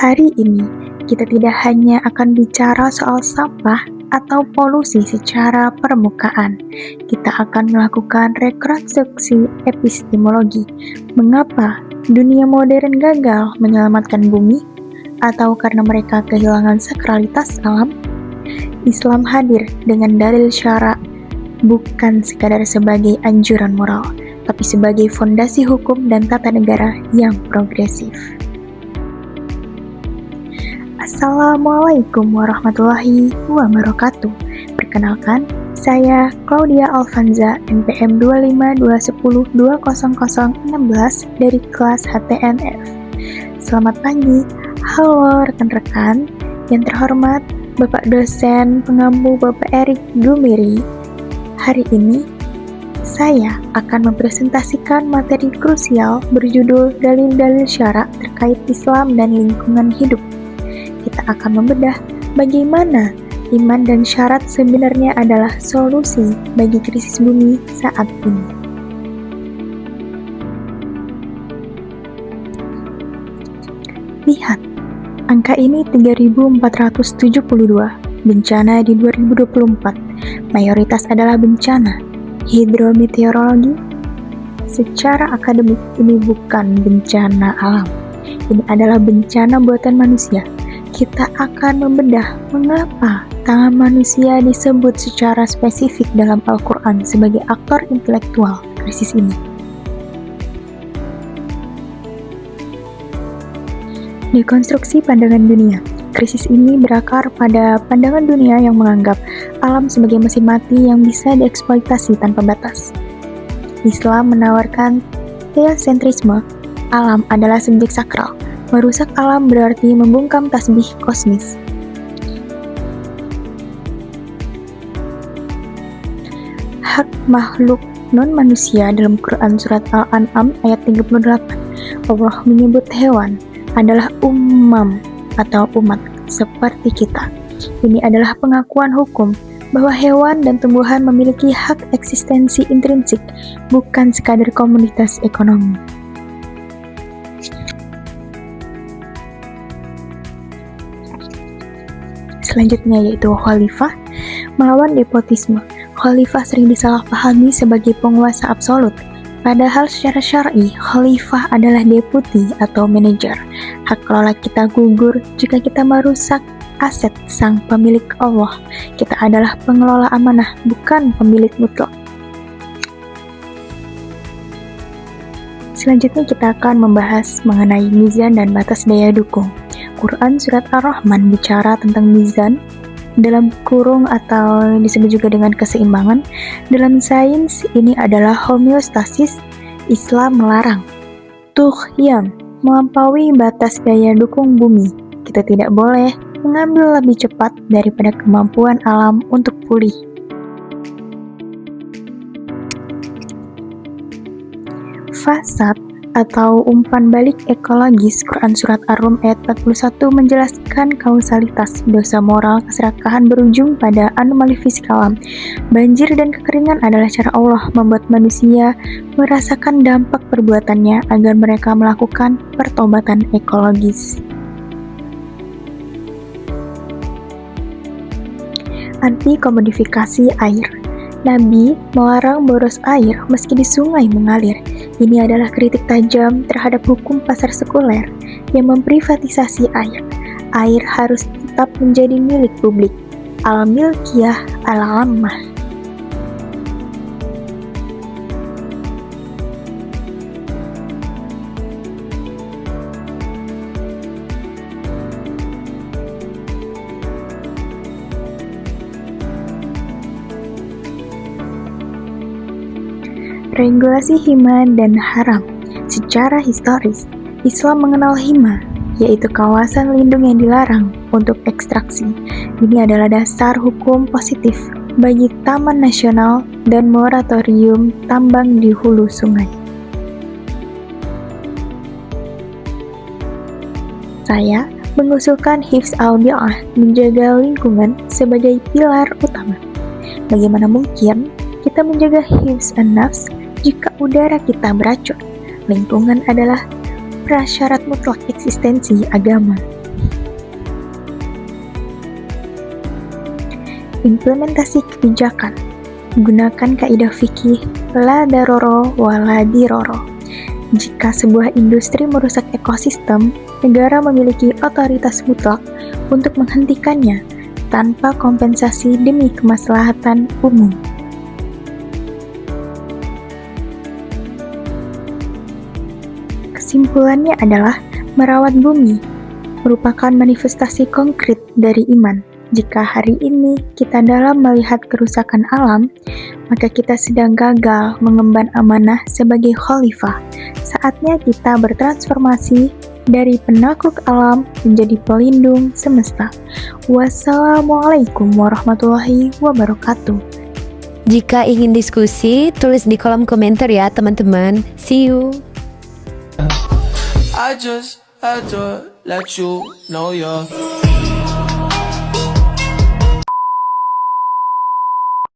Hari ini, kita tidak hanya akan bicara soal sampah atau polusi secara permukaan. Kita akan melakukan rekonstruksi epistemologi. Mengapa dunia modern gagal menyelamatkan bumi? Atau karena mereka kehilangan sakralitas alam? Islam hadir dengan dalil syara, bukan sekadar sebagai anjuran moral, tapi sebagai fondasi hukum dan tata negara yang progresif. Assalamualaikum warahmatullahi wabarakatuh. Perkenalkan, saya Claudia Alfanza, NPM 252102016 dari kelas HTNF. Selamat pagi, halo rekan-rekan. Yang terhormat, Bapak dosen pengampu Bapak Erik Gumiri. Hari ini, saya akan mempresentasikan materi krusial berjudul Dalil-dalil Syara terkait Islam dan lingkungan hidup. Kita akan membedah bagaimana iman dan syarat sebenarnya adalah solusi bagi krisis bumi saat ini. Lihat, angka ini 3.472, bencana di 2024, mayoritas adalah bencana hidrometeorologi. Secara akademik, ini bukan bencana alam, ini adalah bencana buatan manusia. Kita akan membedah mengapa tangan manusia disebut secara spesifik dalam Al-Quran sebagai aktor intelektual krisis ini. Dekonstruksi pandangan dunia. Krisis ini berakar pada pandangan dunia yang menganggap alam sebagai mesin mati yang bisa dieksploitasi tanpa batas. Islam menawarkan teosentrisme, alam adalah subjek sakral. Merusak alam berarti membungkam tasbih kosmis. Hak makhluk non-manusia dalam Quran Surat Al-An'am ayat 38. Allah menyebut hewan adalah atau umat seperti kita. Ini adalah pengakuan hukum bahwa hewan dan tumbuhan memiliki hak eksistensi intrinsik, bukan sekadar komunitas ekonomi. Selanjutnya yaitu khalifah melawan despotisme. Khalifah sering disalahpahami sebagai penguasa absolut. Padahal secara syar'i, khalifah adalah deputi atau manajer. Hak kelola kita gugur jika kita merusak aset sang pemilik Allah. Kita adalah pengelola amanah, bukan pemilik mutlak. Selanjutnya kita akan membahas mengenai mizan dan batas daya dukung. Quran Surat Ar-Rahman bicara tentang mizan dalam kurung atau disebut juga dengan keseimbangan. Dalam sains ini adalah homeostasis. Islam melarang tughyan, melampaui batas daya dukung bumi. Kita tidak boleh mengambil lebih cepat daripada kemampuan alam untuk pulih. Fasad atau umpan balik ekologis. Quran Surat Ar-Rum ayat 41 menjelaskan kausalitas dosa moral keserakahan berujung pada anomali fisik alam. Banjir dan kekeringan adalah cara Allah membuat manusia merasakan dampak perbuatannya agar mereka melakukan pertobatan ekologis. Anti-komodifikasi air. Nabi melarang boros air meski di sungai mengalir. Ini adalah kritik tajam terhadap hukum pasar sekuler yang memprivatisasi air. Air harus tetap menjadi milik publik. Al-milkiyah al-ammah. Regulasi hima dan haram. Secara historis, Islam mengenal hima, yaitu kawasan lindung yang dilarang untuk ekstraksi. Ini adalah dasar hukum positif bagi taman nasional dan moratorium tambang di hulu sungai. Saya mengusulkan hifz al-bi'ah, menjaga lingkungan sebagai pilar utama. Bagaimana mungkin kita menjaga hifz an-nafs jika udara kita beracun? Lingkungan adalah prasyarat mutlak eksistensi agama. Implementasi kebijakan. Gunakan kaidah fikih la daroro wa la diroro. Jika sebuah industri merusak ekosistem, negara memiliki otoritas mutlak untuk menghentikannya tanpa kompensasi demi kemaslahatan umum. Kesimpulannya adalah merawat bumi merupakan manifestasi konkret dari iman. Jika hari ini kita dalam melihat kerusakan alam, maka kita sedang gagal mengemban amanah sebagai khalifah. Saatnya kita bertransformasi dari penakluk alam menjadi pelindung semesta. Wassalamualaikum warahmatullahi wabarakatuh. Jika ingin diskusi, tulis di kolom komentar ya teman-teman. See you. I just had to let you know you're